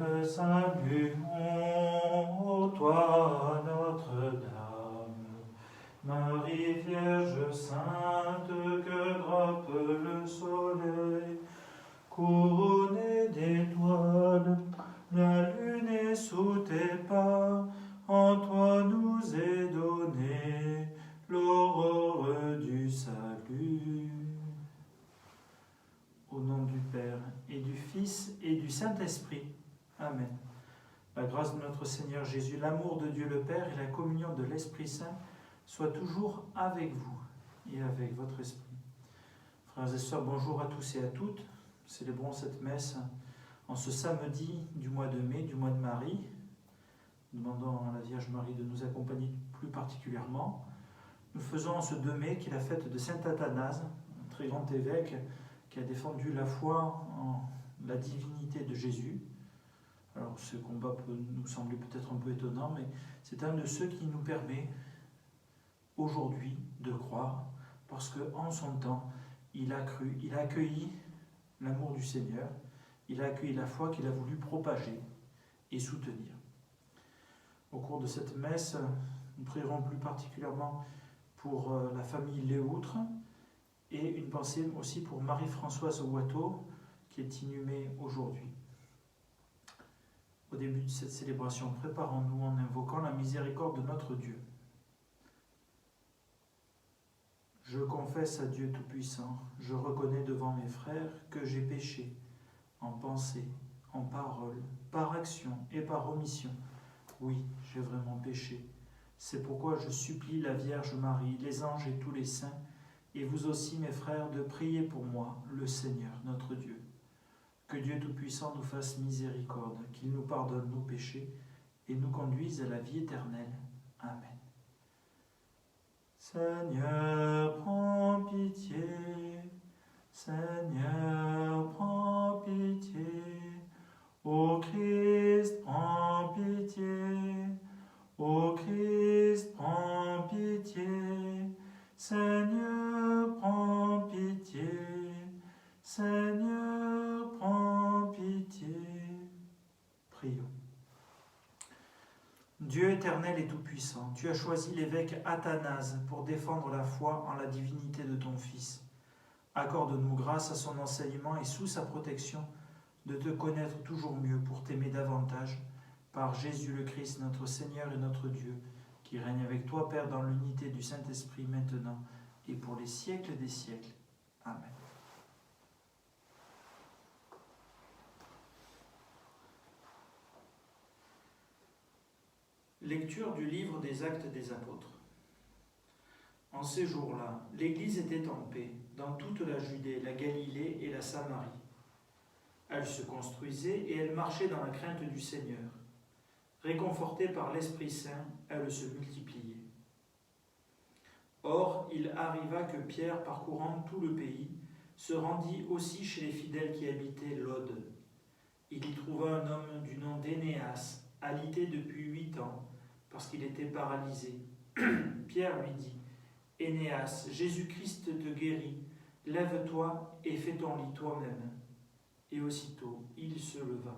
te saluons, toi Notre-Dame. Marie Vierge Sainte, que drape le soleil, couronnée d'étoiles, la lune est sous tes pas, en toi nous est donnée l'aurore du salut. Au nom du Père, et du Fils, et du Saint-Esprit. Amen. La grâce de notre Seigneur Jésus, l'amour de Dieu le Père et la communion de l'Esprit Saint soient toujours avec vous et avec votre esprit. Frères et sœurs, bonjour à tous et à toutes. Célébrons cette messe en ce samedi du mois de mai, du mois de Marie. Demandons à la Vierge Marie de nous accompagner plus particulièrement. Nous faisons en ce 2 mai, qui est la fête de Saint Athanase, un très grand évêque qui a défendu la foi en la divinité de Jésus. Alors ce combat peut nous sembler peut-être un peu étonnant, mais c'est un de ceux qui nous permet aujourd'hui de croire, parce qu'en son temps, il a cru, il a accueilli l'amour du Seigneur, il a accueilli la foi qu'il a voulu propager et soutenir. Au cours de cette messe, nous prierons plus particulièrement pour la famille Léoutre et une pensée aussi pour Marie-Françoise Watteau, qui est inhumée aujourd'hui. Au début de cette célébration, préparons-nous en invoquant la miséricorde de notre Dieu. Je confesse à Dieu Tout-Puissant, je reconnais devant mes frères que j'ai péché, en pensée, en parole, par action et par omission. Oui, j'ai vraiment péché. C'est pourquoi je supplie la Vierge Marie, les anges et tous les saints, et vous aussi mes frères, de prier pour moi, le Seigneur, notre Dieu. Que Dieu Tout-Puissant nous fasse miséricorde, qu'il nous pardonne nos péchés et nous conduise à la vie éternelle. Amen. Seigneur, prends pitié. Seigneur, prends pitié. Ô Christ, prends pitié. Ô Christ, prends pitié. Seigneur, prends pitié. Seigneur, prends pitié. Prions. Dieu éternel et tout-puissant, tu as choisi l'évêque Athanase pour défendre la foi en la divinité de ton Fils. Accorde-nous grâce à son enseignement et sous sa protection de te connaître toujours mieux pour t'aimer davantage, par Jésus le Christ, notre Seigneur et notre Dieu, qui règne avec toi, Père, dans l'unité du Saint-Esprit, maintenant et pour les siècles des siècles. Amen. Lecture du livre des Actes des Apôtres. En ces jours-là, l'Église était en paix dans toute la Judée, la Galilée et la Samarie. Elle se construisait et elle marchait dans la crainte du Seigneur. Réconfortée par l'Esprit Saint, elle se multipliait. Or, il arriva que Pierre, parcourant tout le pays, se rendit aussi chez les fidèles qui habitaient Lode. Il y trouva un homme du nom d'Énéas, alité depuis 8 ans, parce qu'il était paralysé. Pierre lui dit, « Énéas, Jésus-Christ te guérit, lève-toi et fais ton lit toi-même. » Et aussitôt, il se leva.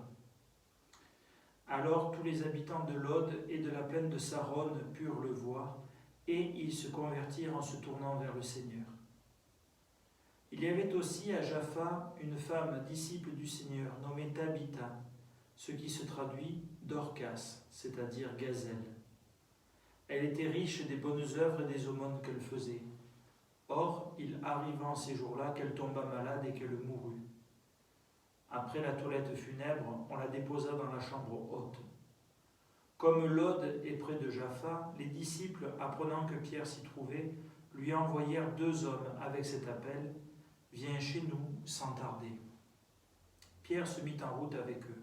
Alors tous les habitants de Lode et de la plaine de Saron purent le voir, et ils se convertirent en se tournant vers le Seigneur. Il y avait aussi à Jaffa une femme disciple du Seigneur, nommée Tabitha, ce qui se traduit Dorcas, c'est-à-dire gazelle. Elle était riche des bonnes œuvres et des aumônes qu'elle faisait. Or, il arriva en ces jours-là qu'elle tomba malade et qu'elle mourut. Après la toilette funèbre, on la déposa dans la chambre haute. Comme Lode est près de Jaffa, les disciples, apprenant que Pierre s'y trouvait, lui envoyèrent 2 hommes avec cet appel « Viens chez nous sans tarder ». Pierre se mit en route avec eux.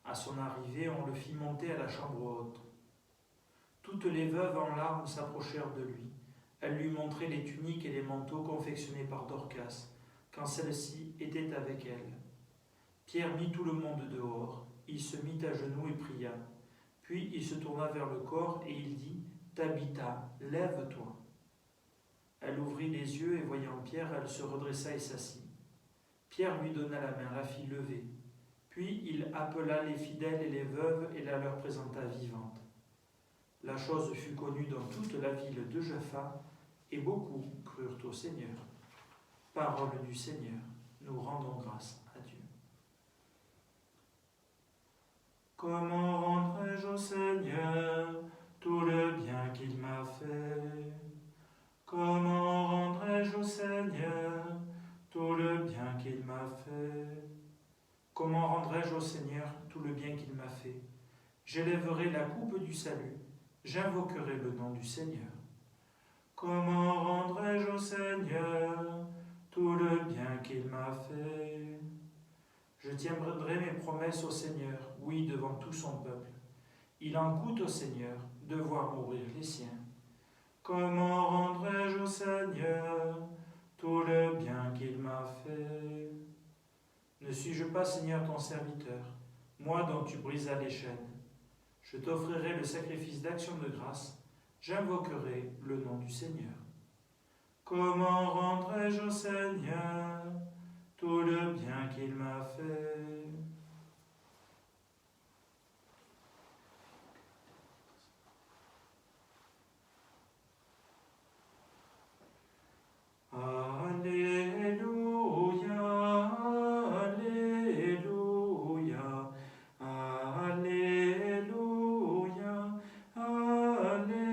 À son arrivée, on le fit monter à la chambre haute. Toutes les veuves en larmes s'approchèrent de lui. Elles lui montraient les tuniques et les manteaux confectionnés par Dorcas, quand celle-ci était avec elle. Pierre mit tout le monde dehors. Il se mit à genoux et pria. Puis il se tourna vers le corps et il dit « Tabitha, lève-toi ». Elle ouvrit les yeux et voyant Pierre, elle se redressa et s'assit. Pierre lui donna la main, la fit lever. Puis il appela les fidèles et les veuves et la leur présenta vivantes. La chose fut connue dans toute la ville de Jaffa, et beaucoup crurent au Seigneur. Parole du Seigneur, nous rendons grâce à Dieu. Comment rendrai-je au Seigneur tout le bien qu'il m'a fait? Comment rendrai-je au Seigneur tout le bien qu'il m'a fait? Comment rendrai-je au Seigneur tout le bien qu'il m'a fait? J'élèverai la coupe du salut, j'invoquerai le nom du Seigneur. Comment rendrai-je au Seigneur tout le bien qu'il m'a fait? Je tiendrai mes promesses au Seigneur, oui, devant tout son peuple. Il en coûte au Seigneur de voir mourir les siens. Comment rendrai-je au Seigneur tout le bien qu'il m'a fait? Ne suis-je pas, Seigneur, ton serviteur, moi dont tu brisas les chaînes? Je t'offrirai le sacrifice d'action de grâce, j'invoquerai le nom du Seigneur. Comment rendrai-je au Seigneur tout le bien qu'il m'a fait? Alléluia, Alléluia, Alléluia, Alléluia.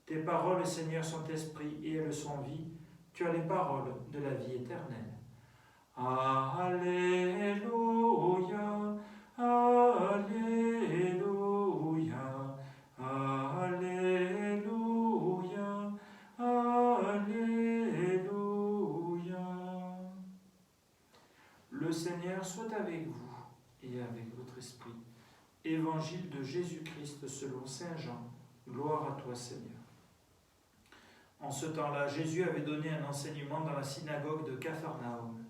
Tes paroles, Seigneur, sont esprit et elles sont vie. Tu as les paroles de la vie éternelle. Alléluia, Alléluia, Alléluia, Alléluia. Le Seigneur soit avec vous et avec votre esprit. Évangile de Jésus-Christ selon saint Jean. Gloire à toi, Seigneur. En ce temps-là, Jésus avait donné un enseignement dans la synagogue de Capharnaüm.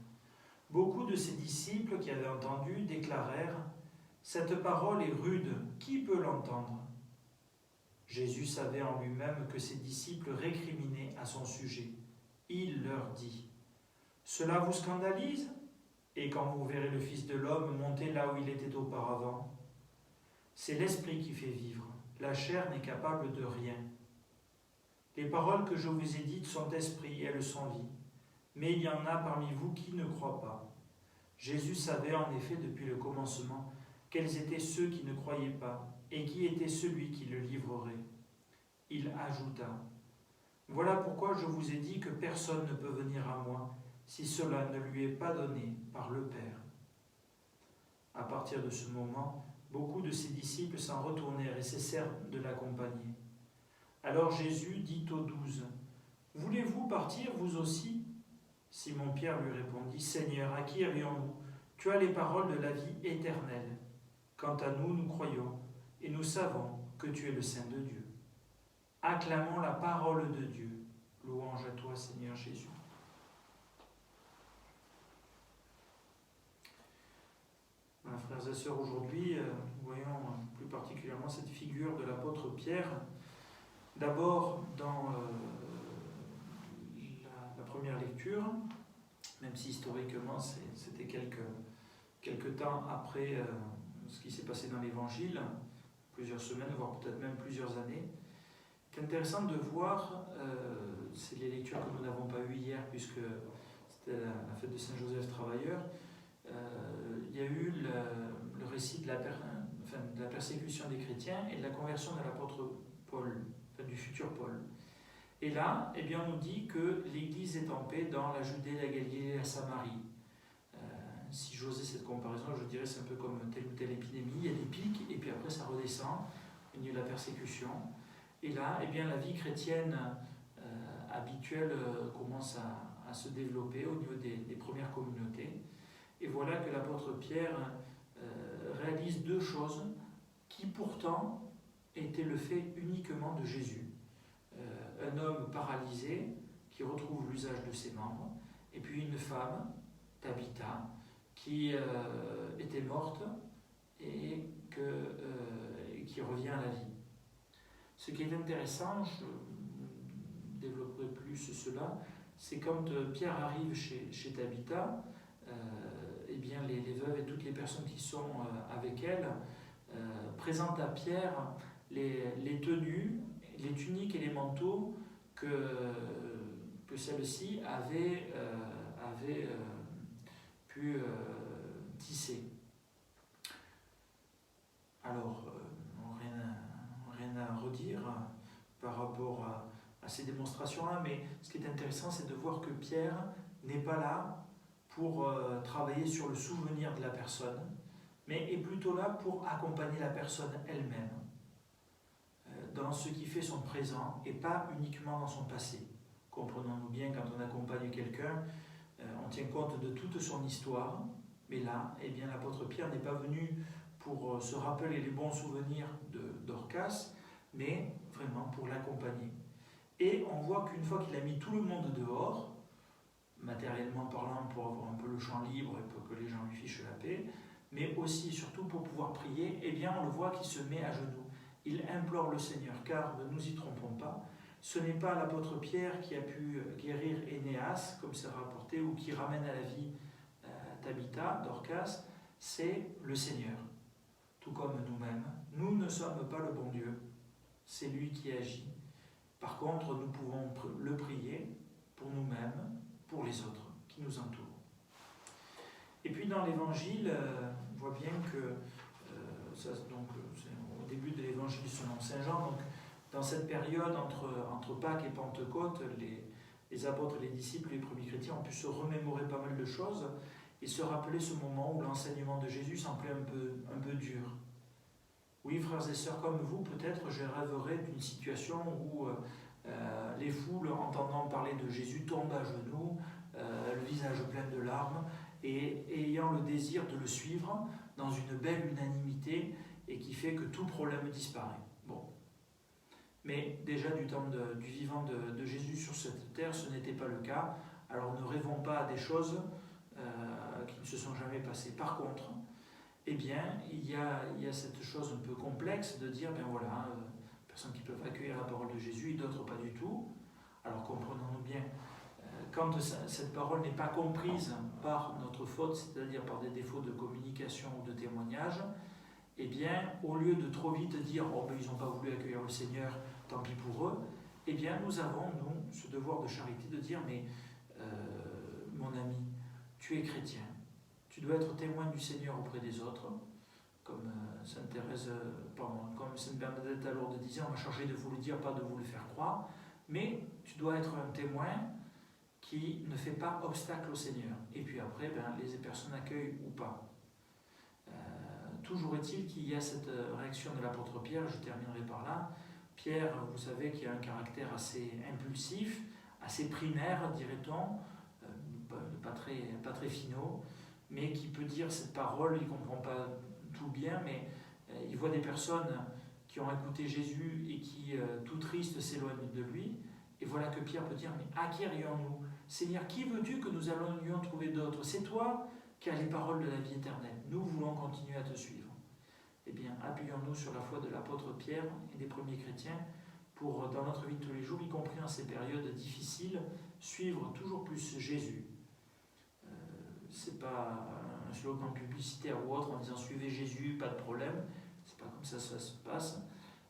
Beaucoup de ses disciples qui avaient entendu déclarèrent « Cette parole est rude, qui peut l'entendre ?» Jésus savait en lui-même que ses disciples récriminaient à son sujet. Il leur dit « Cela vous scandalise? Et quand vous verrez le Fils de l'homme monter là où il était auparavant, c'est l'esprit qui fait vivre, la chair n'est capable de rien. Les paroles que je vous ai dites sont esprit et elles sont vie. Mais il y en a parmi vous qui ne croient pas. Jésus savait en effet depuis le commencement quels étaient ceux qui ne croyaient pas et qui était celui qui le livrerait. Il ajouta « Voilà pourquoi je vous ai dit que personne ne peut venir à moi si cela ne lui est pas donné par le Père. » À partir de ce moment, beaucoup de ses disciples s'en retournèrent et cessèrent de l'accompagner. Alors Jésus dit aux 12 « Voulez-vous partir vous aussi ?» Simon-Pierre lui répondit « Seigneur, à qui irions-nous? Tu as les paroles de la vie éternelle. Quant à nous, nous croyons et nous savons que tu es le Saint de Dieu. Acclamons la parole de Dieu. Louange à toi, Seigneur Jésus. » Frères et sœurs, aujourd'hui, nous voyons plus particulièrement cette figure de l'apôtre Pierre. D'abord, dans la première lecture, même si historiquement c'était quelques temps après ce qui s'est passé dans l'Évangile, plusieurs semaines, voire peut-être même plusieurs années. C'est intéressant de voir, c'est les lectures que nous n'avons pas eues hier, puisque c'était la fête de Saint-Joseph Travailleur. Il y a eu le récit de la persécution des chrétiens et de la conversion de l'apôtre Paul, du futur Paul. Et là, eh bien, on nous dit que l'Église est en paix dans la Judée, la Galilée et la Samarie. Si j'osais cette comparaison, je dirais c'est un peu comme telle ou telle épidémie, il y a des pics et puis après ça redescend au niveau de la persécution. Et là, eh bien, la vie chrétienne habituelle commence à se développer au niveau des premières communautés. Et voilà que l'apôtre Pierre réalise deux choses qui pourtant étaient le fait uniquement de Jésus. Un homme paralysé qui retrouve l'usage de ses membres, et puis une femme, Tabitha, qui était morte et qui revient à la vie. Ce qui est intéressant, je développerai plus cela, c'est quand Pierre arrive chez Tabitha, eh bien les veuves et toutes les personnes qui sont avec elle présentent à Pierre les tenues, les tuniques et les manteaux que celle-ci avait pu tisser. Alors, rien à redire par rapport à ces démonstrations-là, mais ce qui est intéressant, c'est de voir que Pierre n'est pas là pour travailler sur le souvenir de la personne, mais est plutôt là pour accompagner la personne elle-même dans ce qui fait son présent et pas uniquement dans son passé. Comprenons-nous bien, quand on accompagne quelqu'un, on tient compte de toute son histoire, mais là, eh bien, l'apôtre Pierre n'est pas venu pour se rappeler les bons souvenirs de Dorcas, mais vraiment pour l'accompagner. Et on voit qu'une fois qu'il a mis tout le monde dehors, matériellement parlant, pour avoir un peu le champ libre et pour que les gens lui fichent la paix, mais aussi, surtout pour pouvoir prier, eh bien, on le voit qu'il se met à genoux. Il implore le Seigneur, car ne nous y trompons pas, ce n'est pas l'apôtre Pierre qui a pu guérir Énéas, comme c'est rapporté, ou qui ramène à la vie Tabitha, Dorcas, c'est le Seigneur. Tout comme nous-mêmes, nous ne sommes pas le bon Dieu, c'est lui qui agit. Par contre, nous pouvons le prier pour nous-mêmes, pour les autres qui nous entourent. Et puis dans l'évangile, on voit bien que, c'est au début de l'évangile selon saint Jean, donc dans cette période entre Pâques et Pentecôte, les apôtres, les disciples, les premiers chrétiens ont pu se remémorer pas mal de choses et se rappeler ce moment où l'enseignement de Jésus semblait un peu dur. Oui, frères et sœurs, comme vous, peut-être je rêverais d'une situation où les foules, entendant parler de Jésus, tombent à genoux, le visage plein de larmes, et ayant le désir de le suivre dans une belle unanimité, et qui fait que tout problème disparaît. Bon. Mais déjà du temps du vivant de Jésus sur cette terre, ce n'était pas le cas. Alors ne rêvons pas à des choses qui ne se sont jamais passées. Par contre, eh bien, il y a cette chose un peu complexe de dire, ben voilà, personnes qui peuvent accueillir la parole de Jésus et d'autres pas du tout. Alors comprenons-nous bien, quand cette parole n'est pas comprise par notre faute, c'est-à-dire par des défauts de communication ou de témoignage, eh bien, au lieu de trop vite dire « Oh, ben ils n'ont pas voulu accueillir le Seigneur, tant pis pour eux », eh bien, nous avons, nous, ce devoir de charité de dire « Mais, mon ami, tu es chrétien, tu dois être témoin du Seigneur auprès des autres, comme Sainte Thérèse, comme Sainte Bernadette à Lourdes disait, on m'a chargé de vous le dire, pas de vous le faire croire, mais tu dois être un témoin qui ne fait pas obstacle au Seigneur. Et puis après, ben, les personnes accueillent ou pas. Toujours est-il qu'il y a cette réaction de l'apôtre Pierre, je terminerai par là. Pierre, vous savez, qui a un caractère assez impulsif, assez primaire, dirait-on, pas très finaux, mais qui peut dire cette parole, il ne comprend pas tout bien, mais il voit des personnes qui ont écouté Jésus et qui, tout tristes, s'éloignent de lui. Et voilà que Pierre peut dire, mais à qui irions-nous ? Seigneur, qui veux-tu que nous allions trouver d'autres ? C'est toi qui as les paroles de la vie éternelle. Nous voulons continuer à te suivre. Eh bien, appuyons-nous sur la foi de l'apôtre Pierre et des premiers chrétiens pour, dans notre vie de tous les jours, y compris en ces périodes difficiles, suivre toujours plus Jésus. C'est pas un slogan publicitaire ou autre en disant « Suivez Jésus, pas de problème ». C'est pas comme ça se passe.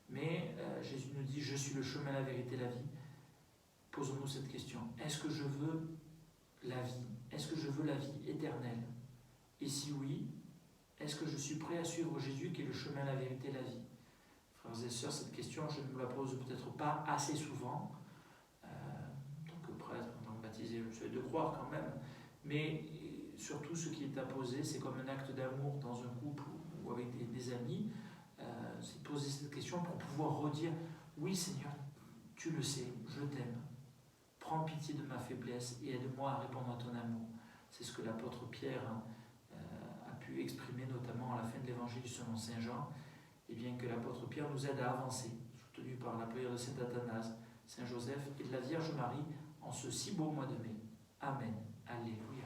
Mais Jésus nous dit « Je suis le chemin, la vérité, la vie ». Posons-nous cette question. Est-ce que je veux la vie ? Est-ce que je veux la vie éternelle ? Et si oui, est-ce que je suis prêt à suivre Jésus qui est le chemin, la vérité, la vie ? Frères et sœurs, cette question, je ne me la pose peut-être pas assez souvent. En tant que prêtre, en tant que baptisé, je suis de croire quand même. Mais surtout, ce qui est à poser, c'est comme un acte d'amour dans un couple ou avec des amis. C'est de poser cette question pour pouvoir redire « Oui Seigneur, tu le sais, je t'aime. Prends pitié de ma faiblesse et aide-moi à répondre à ton amour. » C'est ce que l'apôtre Pierre a pu exprimer notamment à la fin de l'évangile selon saint Jean. Et bien que l'apôtre Pierre nous aide à avancer, soutenu par la prière de saint Athanase, saint Joseph et de la Vierge Marie en ce si beau mois de mai. Amen. Alléluia.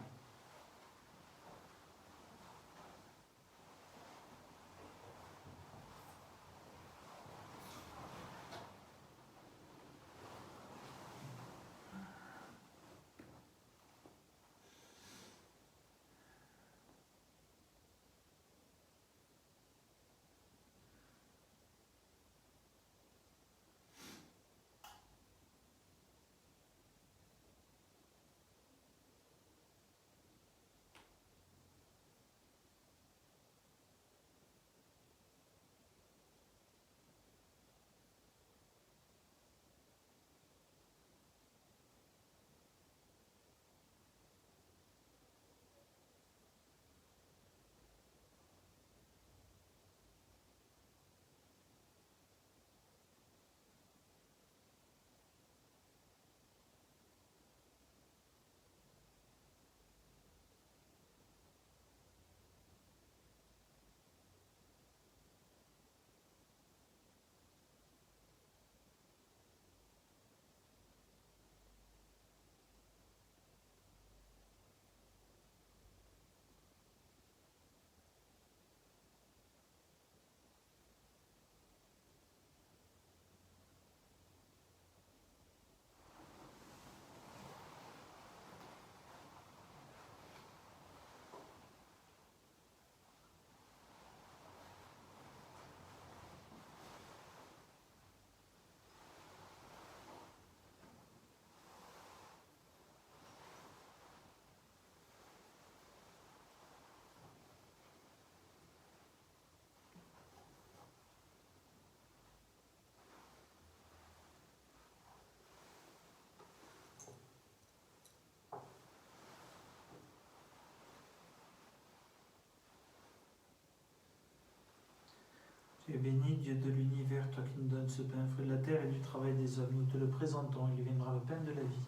Tu es béni, Dieu de l'univers, toi qui nous donnes ce pain, fruit de la terre et du travail des hommes. Nous te le présentons, il viendra le pain de la vie.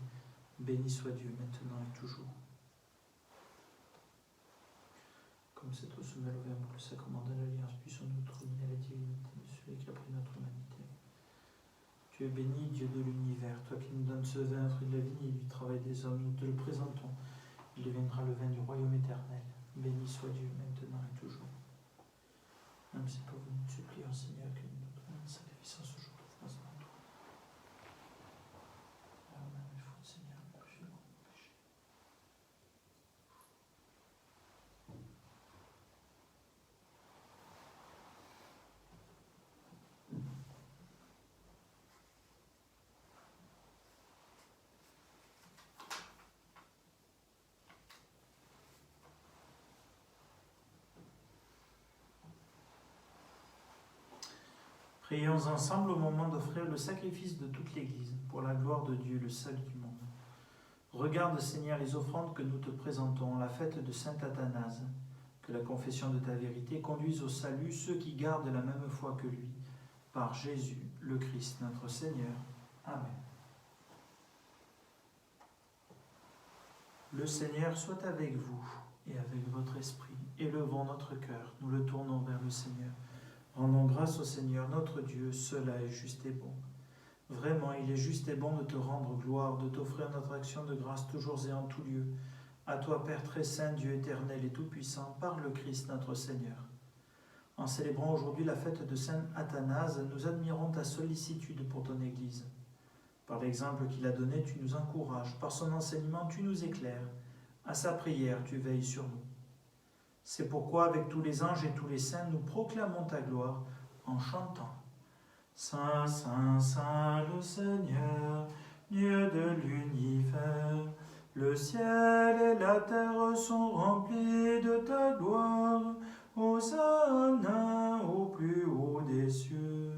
Béni soit Dieu, maintenant et toujours. Comme cette eau soumet au Verbe, le sacrement de l'alliance, puissions-nous être unis à la divinité de celui qui a pris notre humanité. Tu es béni, Dieu de l'univers, toi qui nous donnes ce vin, fruit de la vie et du travail des hommes. Nous te le présentons, il deviendra le vin du royaume éternel. Béni soit Dieu, maintenant et toujours. Même c'est pour vous, nous supplions, Seigneur, que notre sacrifice en ce jour de grâce devant toi. Pardonne mes fautes, Seigneur, purifie-moi de mon péché. Prions ensemble au moment d'offrir le sacrifice de toute l'Église, pour la gloire de Dieu, le salut du monde. Regarde, Seigneur, les offrandes que nous te présentons, la fête de Saint Athanase, que la confession de ta vérité conduise au salut ceux qui gardent la même foi que lui, par Jésus, le Christ, notre Seigneur. Amen. Le Seigneur soit avec vous et avec votre esprit. Élevons notre cœur, nous le tournons vers le Seigneur. Rendons grâce au Seigneur notre Dieu, cela est juste et bon. Vraiment, il est juste et bon de te rendre gloire, de t'offrir notre action de grâce toujours et en tout lieu. À toi, Père très saint, Dieu éternel et tout-puissant, par le Christ notre Seigneur. En célébrant aujourd'hui la fête de Saint Athanase, nous admirons ta sollicitude pour ton Église. Par l'exemple qu'il a donné, tu nous encourages. Par son enseignement, tu nous éclaires. À sa prière, tu veilles sur nous. C'est pourquoi, avec tous les anges et tous les saints, nous proclamons ta gloire en chantant. Saint, Saint, Saint, le Seigneur, Dieu de l'univers, le ciel et la terre sont remplis de ta gloire. Hosanna au plus haut des cieux.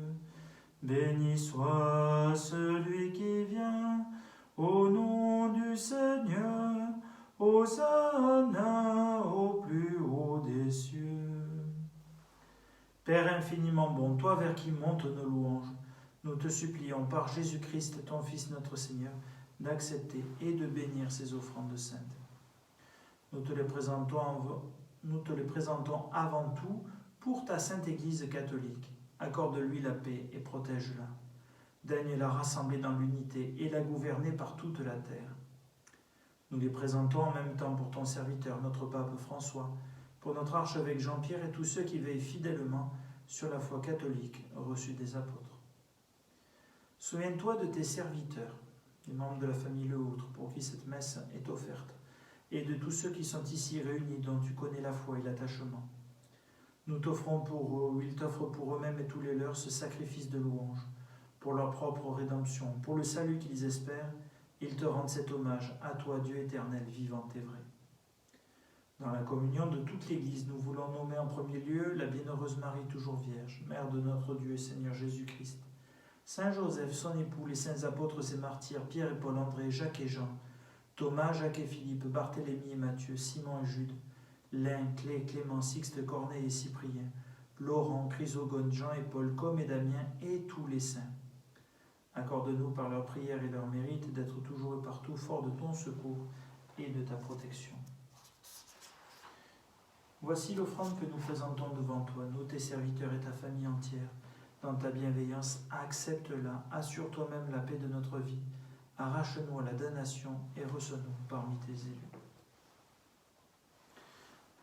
Béni soit celui qui vient au nom du Seigneur. Hosanna au plus haut des cieux. Père infiniment bon, toi vers qui montent nos louanges, nous te supplions par Jésus-Christ, ton Fils notre Seigneur, d'accepter et de bénir ces offrandes saintes. Nous te les présentons avant tout pour ta Sainte Église catholique. Accorde-lui la paix et protège-la. Daigne la rassembler dans l'unité et la gouverner par toute la terre. Nous les présentons en même temps pour ton serviteur, notre pape François, pour notre archevêque Jean-Pierre et tous ceux qui veillent fidèlement sur la foi catholique reçue des apôtres. Souviens-toi de tes serviteurs, les membres de la famille Lehoutre, pour qui cette messe est offerte, et de tous ceux qui sont ici réunis, dont tu connais la foi et l'attachement. Nous t'offrons pour eux, ou ils t'offrent pour eux-mêmes et tous les leurs, ce sacrifice de louange, pour leur propre rédemption, pour le salut qu'ils espèrent. Ils te rendent cet hommage, à toi, Dieu éternel, vivant et vrai. Dans la communion de toute l'Église, nous voulons nommer en premier lieu la bienheureuse Marie, toujours vierge, mère de notre Dieu et Seigneur Jésus-Christ, Saint Joseph, son époux, les saints apôtres et martyrs, Pierre et Paul, André, Jacques et Jean, Thomas, Jacques et Philippe, Barthélemy et Matthieu, Simon et Jude, Lin, Clé, Clément, Sixte, Corneille et Cyprien, Laurent, Chrysogone, Jean et Paul, Com et Damien et tous les saints. Accorde-nous par leur prière et leur mérite d'être toujours et partout forts de ton secours et de ta protection. Voici l'offrande que nous présentons devant toi, nous tes serviteurs et ta famille entière. Dans ta bienveillance, accepte-la, assure toi-même la paix de notre vie, arrache-nous à la damnation et reçois-nous parmi tes élus.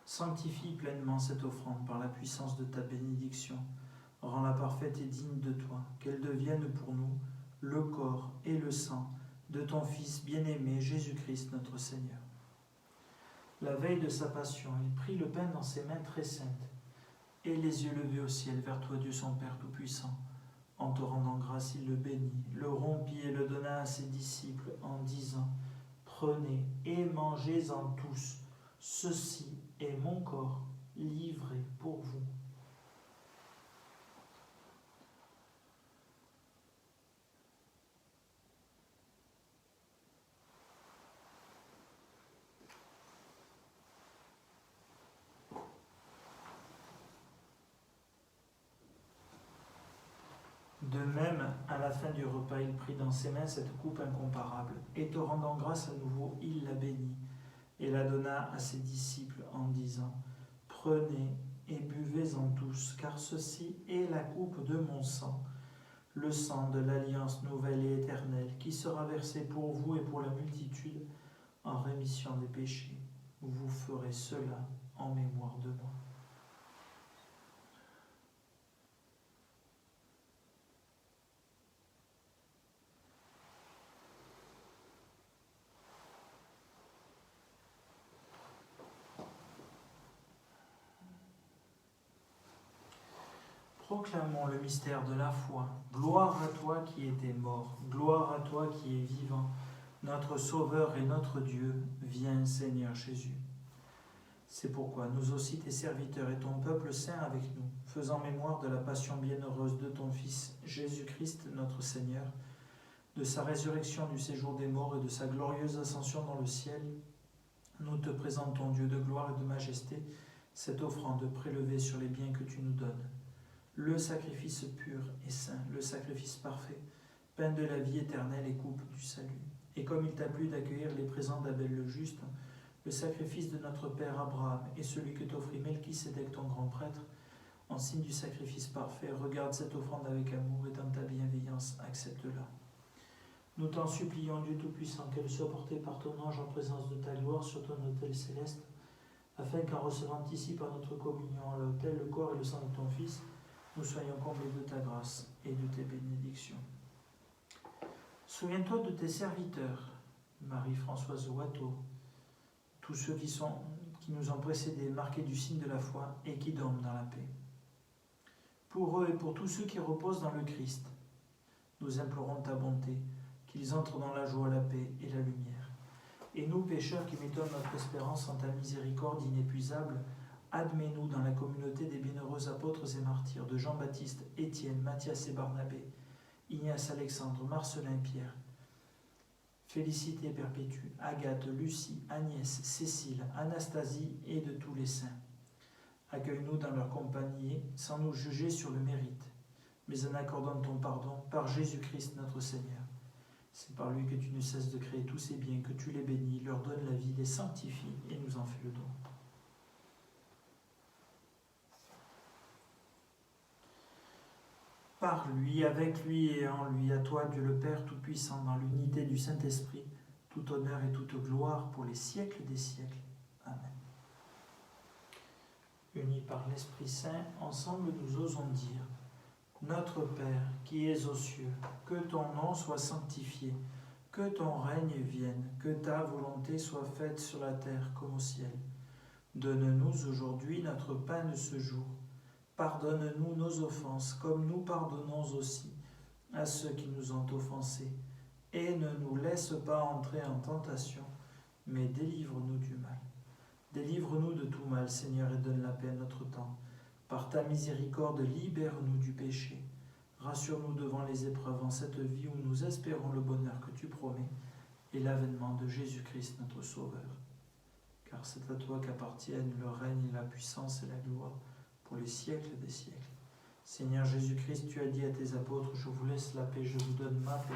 Sanctifie pleinement cette offrande par la puissance de ta bénédiction, rends-la parfaite et digne de toi, qu'elle devienne pour nous le corps et le sang de ton Fils bien-aimé, Jésus-Christ notre Seigneur. La veille de sa passion, il prit le pain dans ses mains très saintes, et les yeux levés au ciel vers toi, Dieu son Père Tout-Puissant. En te rendant grâce, il le bénit, le rompit et le donna à ses disciples en disant : Prenez et mangez-en tous, ceci est mon corps livré pour vous. même, à la fin du repas, il prit dans ses mains cette coupe incomparable, et te rendant grâce à nouveau, il la bénit, et la donna à ses disciples en disant, « Prenez et buvez-en tous, car ceci est la coupe de mon sang, le sang de l'alliance nouvelle et éternelle, qui sera versé pour vous et pour la multitude en rémission des péchés. Vous ferez cela en mémoire de moi. » Proclamons le mystère de la foi. Gloire à toi qui étais mort, gloire à toi qui es vivant, notre Sauveur et notre Dieu, viens Seigneur Jésus. C'est pourquoi nous aussi, tes serviteurs et ton peuple saint avec nous, faisant mémoire de la passion bienheureuse de ton Fils, Jésus-Christ notre Seigneur, de sa résurrection du séjour des morts et de sa glorieuse ascension dans le ciel, nous te présentons, Dieu de gloire et de majesté, cette offrande prélevée sur les biens que tu nous donnes. Le sacrifice pur et saint, le sacrifice parfait, pain de la vie éternelle et coupe du salut. Et comme il t'a plu d'accueillir les présents d'Abel le juste, le sacrifice de notre père Abraham et celui que t'offrit Melchisédek ton grand prêtre, en signe du sacrifice parfait, regarde cette offrande avec amour et dans ta bienveillance, accepte-la. Nous t'en supplions, Dieu Tout-Puissant, qu'elle soit portée par ton ange en présence de ta gloire sur ton autel céleste, afin qu'en recevant ici par notre communion l'autel, le corps et le sang de ton Fils, nous soyons comblés de ta grâce et de tes bénédictions. Souviens-toi de tes serviteurs, Marie-Françoise Watteau, tous ceux qui nous ont précédés, marqués du signe de la foi et qui dorment dans la paix. Pour eux et pour tous ceux qui reposent dans le Christ, nous implorons ta bonté, qu'ils entrent dans la joie, la paix et la lumière. Et nous, pécheurs qui mettons notre espérance en ta miséricorde inépuisable, admets-nous dans la communauté des bienheureux apôtres et martyrs de Jean-Baptiste, Étienne, Matthias et Barnabé, Ignace, Alexandre, Marcelin, Pierre, Félicité Perpétue, Agathe, Lucie, Agnès, Cécile, Anastasie et de tous les saints. Accueille-nous dans leur compagnie sans nous juger sur le mérite, mais en accordant ton pardon par Jésus-Christ notre Seigneur. C'est par lui que tu ne cesses de créer tous ces biens, que tu les bénis, leur donnes la vie, les sanctifies et nous en fais le don. Par lui, avec lui et en lui, à toi, Dieu le Père Tout-Puissant, dans l'unité du Saint-Esprit, tout honneur et toute gloire pour les siècles des siècles. Amen. Unis par l'Esprit Saint, ensemble nous osons dire, Notre Père, qui es aux cieux, que ton nom soit sanctifié, que ton règne vienne, que ta volonté soit faite sur la terre comme au ciel. Donne-nous aujourd'hui notre pain de ce jour. Pardonne-nous nos offenses, comme nous pardonnons aussi à ceux qui nous ont offensés. Et ne nous laisse pas entrer en tentation, mais délivre-nous du mal. Délivre-nous de tout mal, Seigneur, et donne la paix à notre temps. Par ta miséricorde, libère-nous du péché. Rassure-nous devant les épreuves en cette vie où nous espérons le bonheur que tu promets et l'avènement de Jésus-Christ, notre Sauveur. Car c'est à toi qu'appartiennent le règne, la puissance et la gloire, pour les siècles des siècles. Seigneur Jésus-Christ, tu as dit à tes apôtres, je vous laisse la paix, je vous donne ma paix.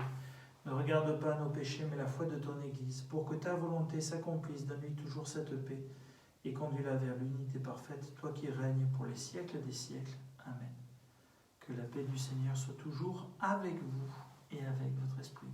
Ne regarde pas nos péchés, mais la foi de ton Église. Pour que ta volonté s'accomplisse, donne-lui toujours cette paix et conduis-la vers l'unité parfaite, toi qui règnes pour les siècles des siècles. Amen. Que la paix du Seigneur soit toujours avec vous et avec votre esprit.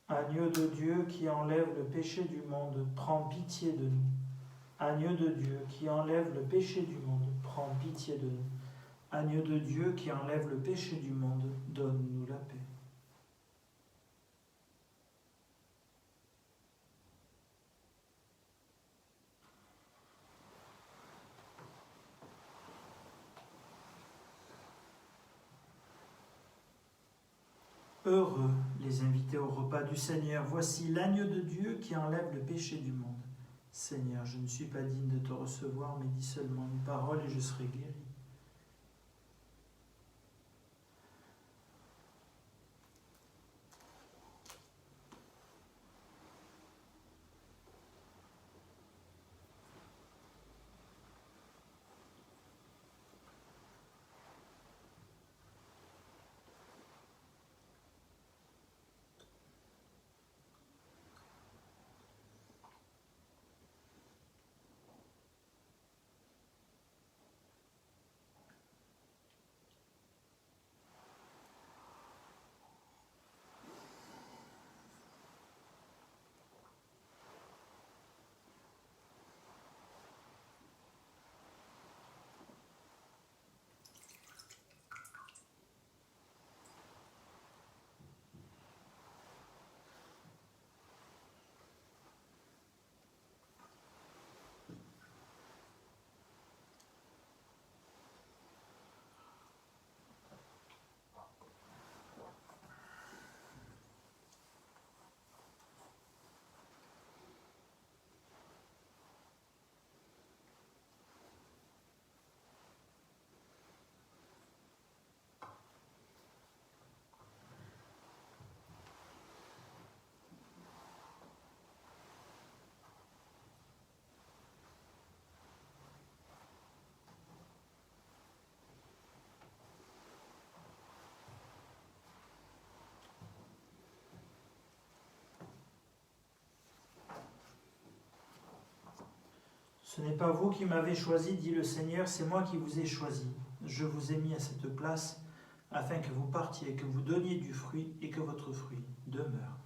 Agneau de Dieu qui enlève le péché du monde, prends pitié de nous. Agneau de Dieu qui enlève le péché du monde, prends pitié de nous. Agneau de Dieu qui enlève le péché du monde, donne-nous la paix. Heureux les invités au repas du Seigneur. Voici l'agneau de Dieu qui enlève le péché du monde. Seigneur, je ne suis pas digne de te recevoir, mais dis seulement une parole et je serai guéri. Ce n'est pas vous qui m'avez choisi, dit le Seigneur, c'est moi qui vous ai choisi. Je vous ai mis à cette place afin que vous partiez, que vous donniez du fruit et que votre fruit demeure.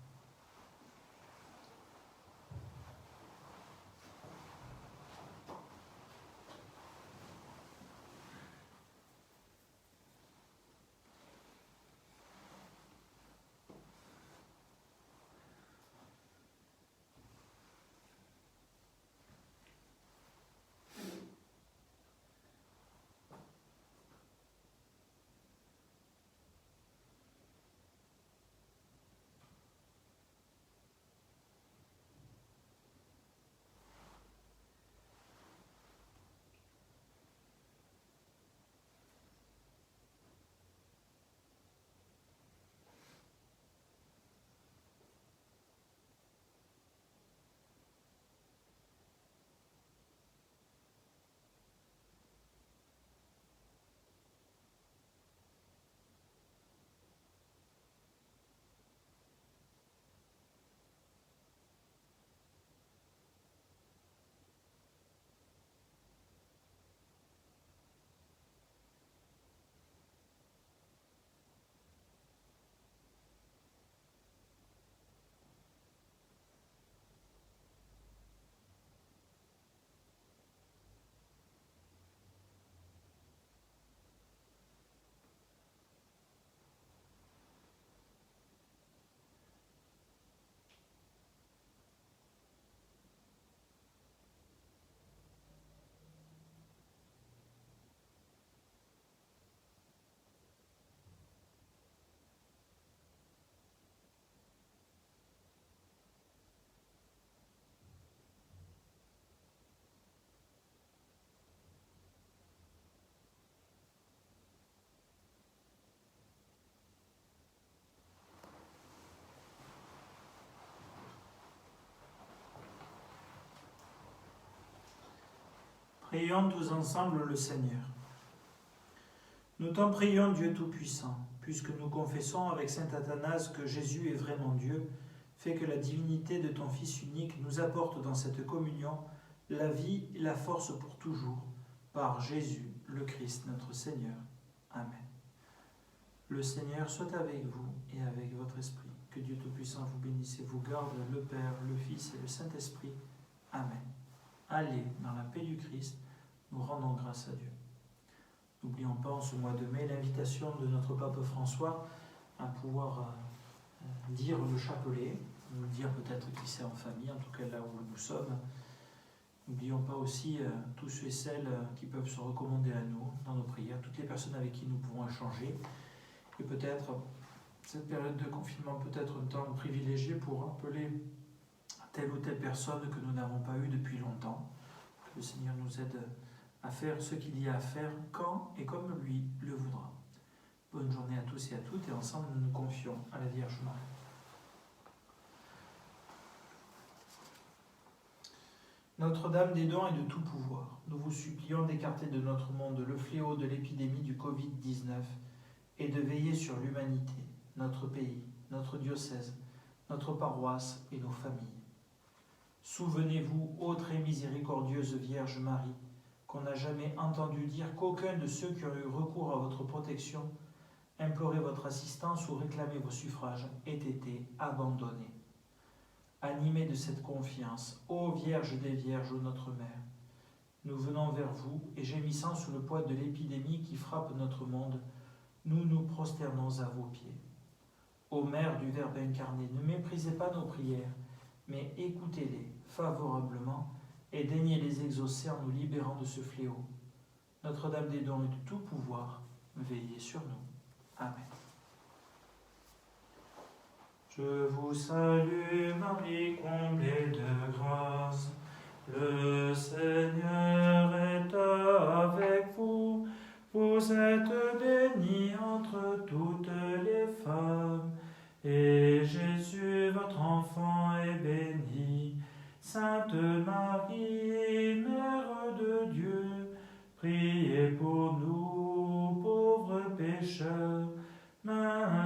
Prions tous ensemble le Seigneur. Nous t'en prions, Dieu Tout-Puissant, puisque nous confessons avec saint Athanase que Jésus est vraiment Dieu, fais que la divinité de ton Fils unique nous apporte dans cette communion la vie et la force pour toujours, par Jésus, le Christ, notre Seigneur. Amen. Le Seigneur soit avec vous et avec votre esprit. Que Dieu Tout-Puissant vous bénisse et vous garde, le Père, le Fils et le Saint-Esprit. Amen. Allez dans la paix du Christ, nous rendons grâce à Dieu. N'oublions pas en ce mois de mai l'invitation de notre pape François à pouvoir dire le chapelet, nous le dire peut-être qui c'est en famille, en tout cas là où nous sommes. N'oublions pas aussi tous ceux et celles qui peuvent se recommander à nous dans nos prières, toutes les personnes avec qui nous pouvons échanger. Et peut-être, cette période de confinement peut être un temps privilégié pour appeler telle ou telle personne que nous n'avons pas eue depuis longtemps. Que le Seigneur nous aide à faire ce qu'il y a à faire quand et comme lui le voudra. Bonne journée à tous et à toutes, et ensemble nous nous confions à la Vierge Marie. Notre-Dame des dons et de tout pouvoir, nous vous supplions d'écarter de notre monde le fléau de l'épidémie du Covid-19 et de veiller sur l'humanité, notre pays, notre diocèse, notre paroisse et nos familles. Souvenez-vous, ô très miséricordieuse Vierge Marie, qu'on n'a jamais entendu dire qu'aucun de ceux qui ont eu recours à votre protection, imploré votre assistance ou réclamé vos suffrages, ait été abandonné. Animés de cette confiance, ô Vierge des Vierges, ô notre Mère, nous venons vers vous et gémissant sous le poids de l'épidémie qui frappe notre monde, nous nous prosternons à vos pieds. Ô Mère du Verbe incarné, ne méprisez pas nos prières, mais écoutez-les favorablement et daignez les exaucer en nous libérant de ce fléau. Notre-Dame des dons et de tout pouvoir, veillez sur nous. Amen. Je vous salue, Marie, comblée de grâce. Le Seigneur est avec vous. Vous êtes bénie entre toutes les femmes, et Jésus, votre enfant, est béni. Sainte Marie, Mère de Dieu, priez pour nous, pauvres pécheurs, maintenant